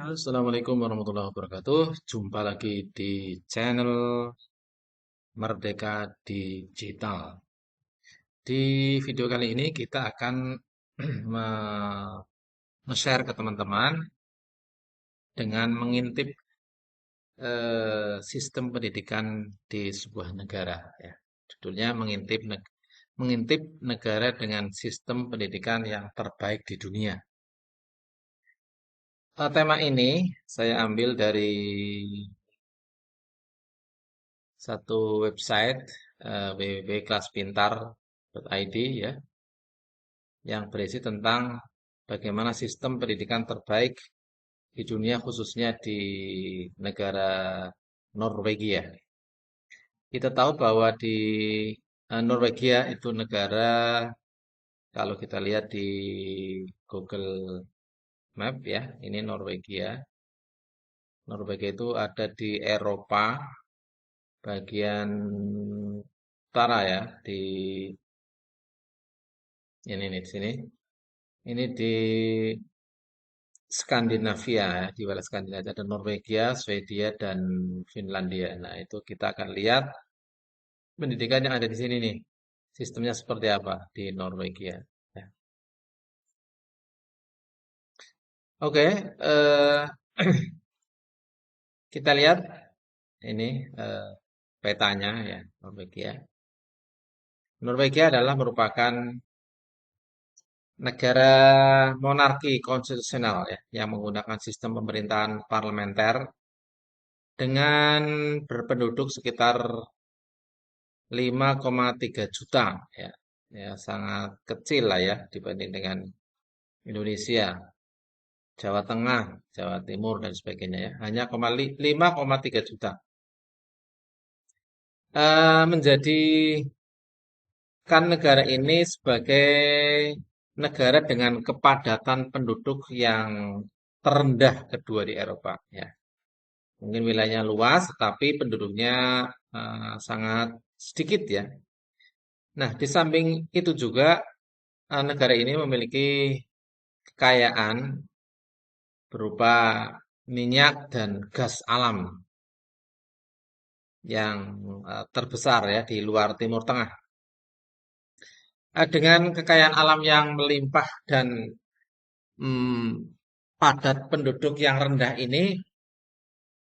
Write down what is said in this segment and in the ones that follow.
Assalamualaikum warahmatullahi wabarakatuh. Jumpa lagi di channel Merdeka Digital. Di video kali ini kita akan share ke teman-teman dengan mengintip sistem pendidikan di sebuah negara. Ya. Judulnya mengintip negara dengan sistem pendidikan yang terbaik di dunia. Tema ini saya ambil dari satu website www.kelaspintar.id ya, yang berisi tentang bagaimana sistem pendidikan terbaik di dunia khususnya di negara Norwegia. Kita tahu bahwa di Norwegia itu negara, kalau kita lihat di Google Map ya, ini Norwegia. Norwegia itu ada di Eropa bagian utara ya, di ini nih di sini. Ini di Skandinavia ya, di wilayah Skandinavia ada Norwegia, Swedia dan Finlandia. Nah, itu kita akan lihat pendidikan yang ada di sini nih. Sistemnya seperti apa di Norwegia. Ya. Oke, kita lihat ini petanya ya, Norwegia. Norwegia adalah merupakan negara monarki konstitusional ya, yang menggunakan sistem pemerintahan parlementer dengan berpenduduk sekitar 5,3 juta ya. Ya, sangat kecil lah ya dibanding dengan Indonesia, Jawa Tengah, Jawa Timur dan sebagainya ya. Hanya 5,3 juta. Menjadikan negara ini sebagai negara dengan kepadatan penduduk yang terendah kedua di Eropa ya. Mungkin wilayahnya luas, tapi penduduknya sangat sedikit ya. Nah, di samping itu juga negara ini memiliki kekayaan berupa minyak dan gas alam yang terbesar ya di luar Timur Tengah. Dengan kekayaan alam yang melimpah dan hmm, padat penduduk yang rendah ini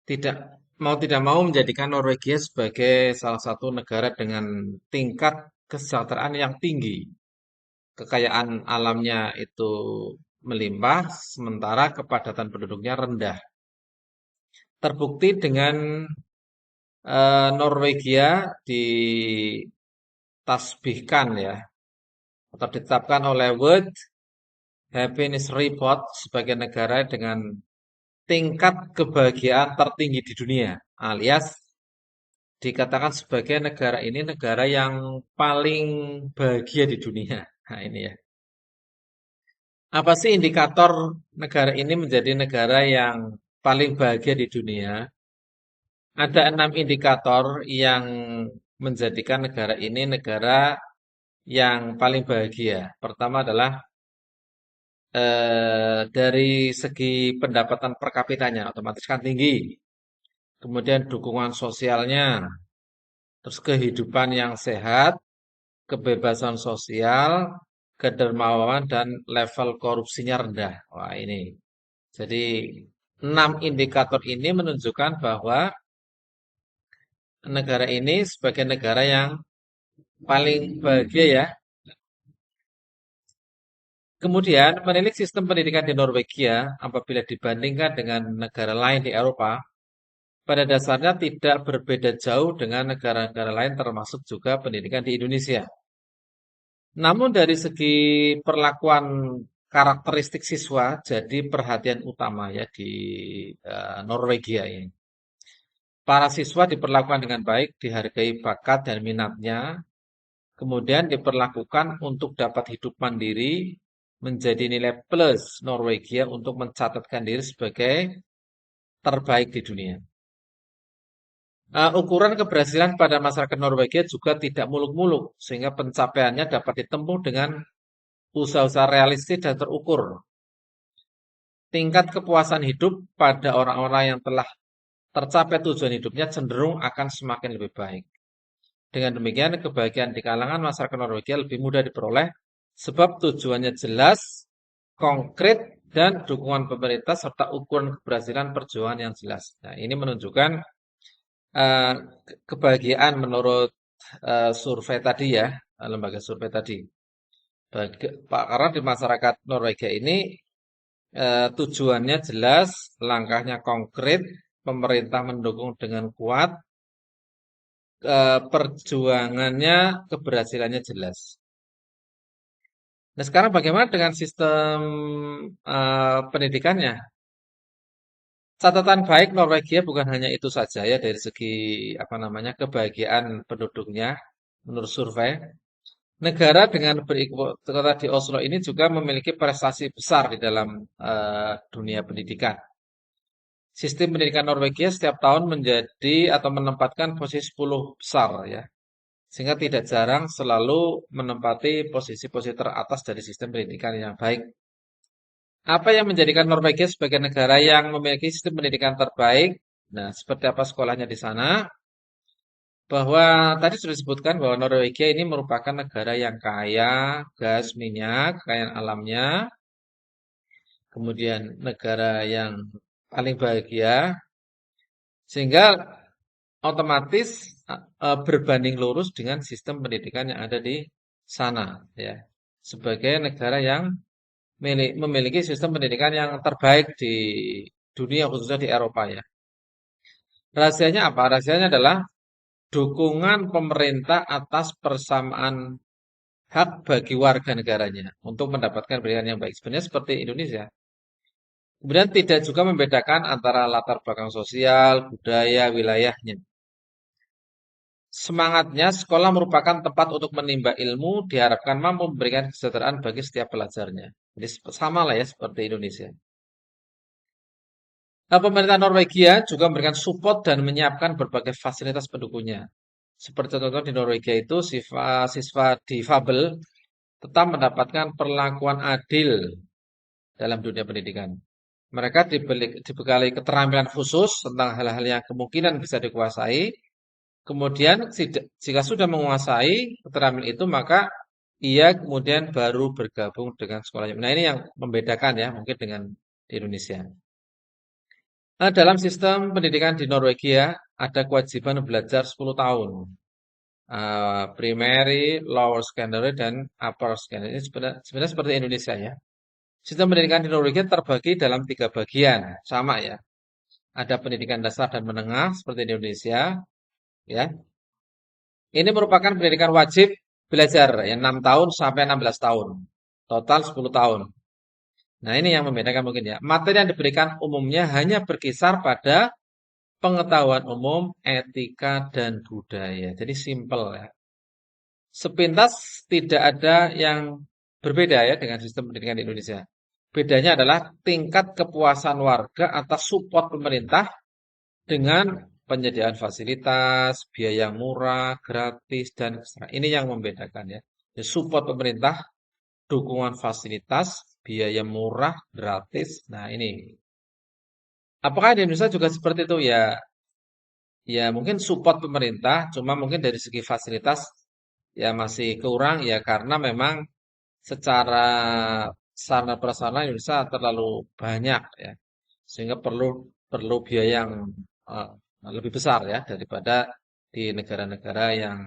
tidak tidak mau menjadikan Norwegia sebagai salah satu negara dengan tingkat kesejahteraan yang tinggi. Kekayaan alamnya itu melimpah, sementara kepadatan penduduknya rendah. Terbukti dengan Norwegia ditasbihkan ya, atau ditetapkan oleh World Happiness Report sebagai negara dengan tingkat kebahagiaan tertinggi di dunia, alias dikatakan sebagai negara ini negara yang paling bahagia di dunia. Nah, ini ya. Apa sih indikator negara ini menjadi negara yang paling bahagia di dunia? Ada 6 indikator yang menjadikan negara ini negara yang paling bahagia. Pertama adalah dari segi pendapatan per kapitanya, otomatis kan tinggi. Kemudian dukungan sosialnya, terus kehidupan yang sehat, kebebasan sosial, kedermawanan, dan level korupsinya rendah. Wah, ini. Jadi, 6 indikator ini menunjukkan bahwa negara ini sebagai negara yang paling bahagia ya. Kemudian, menilik sistem pendidikan di Norwegia apabila dibandingkan dengan negara lain di Eropa, pada dasarnya tidak berbeda jauh dengan negara-negara lain termasuk juga pendidikan di Indonesia. Namun dari segi perlakuan karakteristik siswa jadi perhatian utama ya di Norwegia ini. Para siswa diperlakukan dengan baik, dihargai bakat dan minatnya, kemudian diperlakukan untuk dapat hidup mandiri, menjadi nilai plus Norwegia untuk mencatatkan diri sebagai terbaik di dunia. Ukuran keberhasilan pada masyarakat Norwegia juga tidak muluk-muluk, sehingga pencapaiannya dapat ditempuh dengan usaha-usaha realistis dan terukur. tingkat kepuasan hidup pada orang-orang yang telah tercapai tujuan hidupnya cenderung akan semakin lebih baik. Dengan demikian, kebahagiaan di kalangan masyarakat Norwegia lebih mudah diperoleh sebab tujuannya jelas, konkret, dan dukungan pemerintah serta ukuran keberhasilan perjuangan yang jelas. Nah, ini menunjukkan eh, kebahagiaan menurut survei tadi ya, lembaga survei tadi. Pak, karena di masyarakat Norwegia ini tujuannya jelas, langkahnya konkret, pemerintah mendukung dengan kuat, perjuangannya, keberhasilannya jelas. Nah, sekarang bagaimana dengan sistem pendidikannya? Catatan baik Norwegia bukan hanya itu saja ya dari segi apa namanya kebahagiaan penduduknya menurut survei. Negara dengan beribu kota di Oslo ini juga memiliki prestasi besar di dalam dunia pendidikan. Sistem pendidikan Norwegia setiap tahun menjadi atau menempatkan posisi 10 besar ya. Sehingga tidak jarang selalu menempati posisi-posisi teratas dari sistem pendidikan yang baik. Apa yang menjadikan Norwegia sebagai negara yang memiliki sistem pendidikan terbaik? Nah, seperti apa sekolahnya di sana? Bahwa tadi sudah disebutkan bahwa Norwegia ini merupakan negara yang kaya gas, minyak, kekayaan alamnya, kemudian negara yang paling bahagia, sehingga otomatis berbanding lurus dengan sistem pendidikan yang ada di sana, ya. Sebagai negara yang memiliki sistem pendidikan yang terbaik di dunia khususnya di Eropa ya. Rahasianya apa? Rahasianya adalah dukungan pemerintah atas persamaan hak bagi warga negaranya untuk mendapatkan pendidikan yang baik. Sebenarnya seperti Indonesia. Kemudian tidak juga membedakan antara latar belakang sosial, budaya, wilayahnya. Semangatnya, sekolah merupakan tempat untuk menimba ilmu, diharapkan mampu memberikan kesejahteraan bagi setiap pelajarnya. Jadi sama lah ya seperti Indonesia. Nah, pemerintah Norwegia juga memberikan support dan menyiapkan berbagai fasilitas pendukungnya. Seperti contoh di Norwegia itu siswa difabel tetap mendapatkan perlakuan adil dalam dunia pendidikan. Mereka dibekali keterampilan khusus tentang hal-hal yang kemungkinan bisa dikuasai. Kemudian jika sudah menguasai keterampilan itu, maka ia kemudian baru bergabung dengan sekolahnya. Nah, ini yang membedakan ya mungkin dengan di Indonesia. Dalam sistem pendidikan di Norwegia ada kewajiban belajar 10 tahun. Primary, lower secondary, dan upper secondary. Ini sebenarnya seperti Indonesia ya. Sistem pendidikan di Norwegia terbagi dalam 3 bagian, sama ya. Ada pendidikan dasar dan menengah seperti di Indonesia, ya. Ini merupakan pendidikan wajib belajar ya 6 tahun sampai 16 tahun. Total 10 tahun. Nah, ini yang membedakan mungkin ya. Materi yang diberikan umumnya hanya berkisar pada pengetahuan umum, etika, dan budaya. Jadi simple ya. Sepintas tidak ada yang berbeda ya dengan sistem pendidikan di Indonesia. Bedanya adalah tingkat kepuasan warga atas support pemerintah dengan penyediaan fasilitas, biaya yang murah, gratis, dan ini yang membedakan ya. Jadi support pemerintah, dukungan fasilitas, biaya murah, gratis. Nah ini. Apakah di Indonesia juga seperti itu ya? Ya mungkin support pemerintah, cuma mungkin dari segi fasilitas ya masih kurang ya karena memang secara sarana prasarana Indonesia terlalu banyak ya, sehingga perlu perlu biaya yang eh, lebih besar ya daripada di negara-negara yang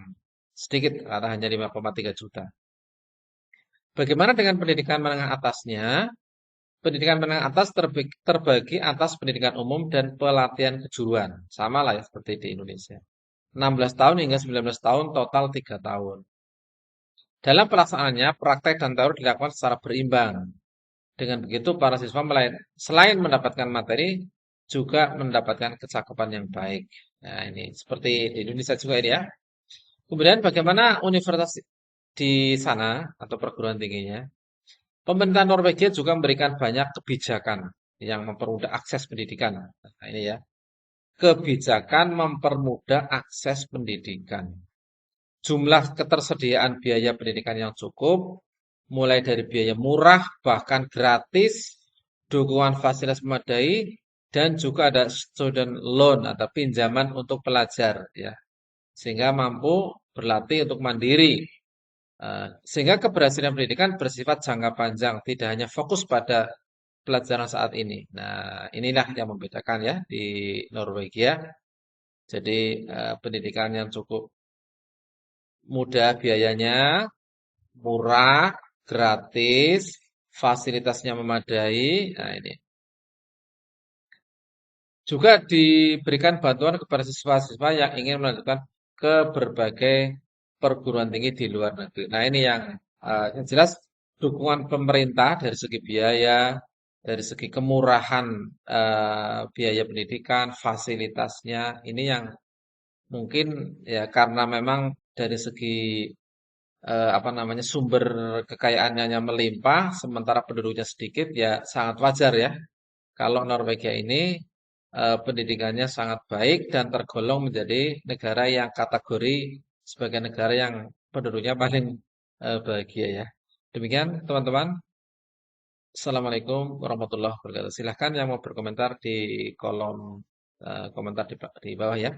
sedikit karena hanya 5,3 juta. Bagaimana dengan pendidikan menengah atasnya? Pendidikan menengah atas terbagi atas pendidikan umum dan pelatihan kejuruan. Sama lah ya seperti di Indonesia. 16 tahun hingga 19 tahun, total 3 tahun. Dalam pelaksanaannya, praktek dan teori dilakukan secara berimbang. Dengan begitu, para siswa selain mendapatkan materi, juga mendapatkan kecakapan yang baik. Nah, ini seperti di Indonesia juga ini ya. Kemudian bagaimana universitas di sana atau perguruan tingginya? Pemerintah Norwegia juga memberikan banyak kebijakan yang mempermudah akses pendidikan. Nah, ini ya. Kebijakan mempermudah akses pendidikan. Jumlah ketersediaan biaya pendidikan yang cukup, mulai dari biaya murah bahkan gratis dukungan fasilitas memadai, dan juga ada student loan atau pinjaman untuk pelajar ya. Sehingga mampu berlatih untuk mandiri. Sehingga keberhasilan pendidikan bersifat jangka panjang, tidak hanya fokus pada pelajaran saat ini. Nah, inilah yang membedakan ya di Norwegia. Jadi pendidikan yang cukup mudah biayanya, murah, gratis, fasilitasnya memadai. Nah, ini juga diberikan bantuan kepada siswa-siswa yang ingin melanjutkan ke berbagai perguruan tinggi di luar negeri. Nah, ini yang jelas dukungan pemerintah dari segi biaya, dari segi kemurahan biaya pendidikan, fasilitasnya, ini yang mungkin ya karena memang dari segi apa namanya sumber kekayaannya yang melimpah, sementara penduduknya sedikit, ya sangat wajar ya kalau Norwegia ini pendidikannya sangat baik dan tergolong menjadi negara yang kategori sebagai negara yang penduduknya paling bahagia ya. Demikian teman-teman. Assalamualaikum warahmatullahi wabarakatuh. Silahkan yang mau berkomentar di kolom komentar di bawah ya.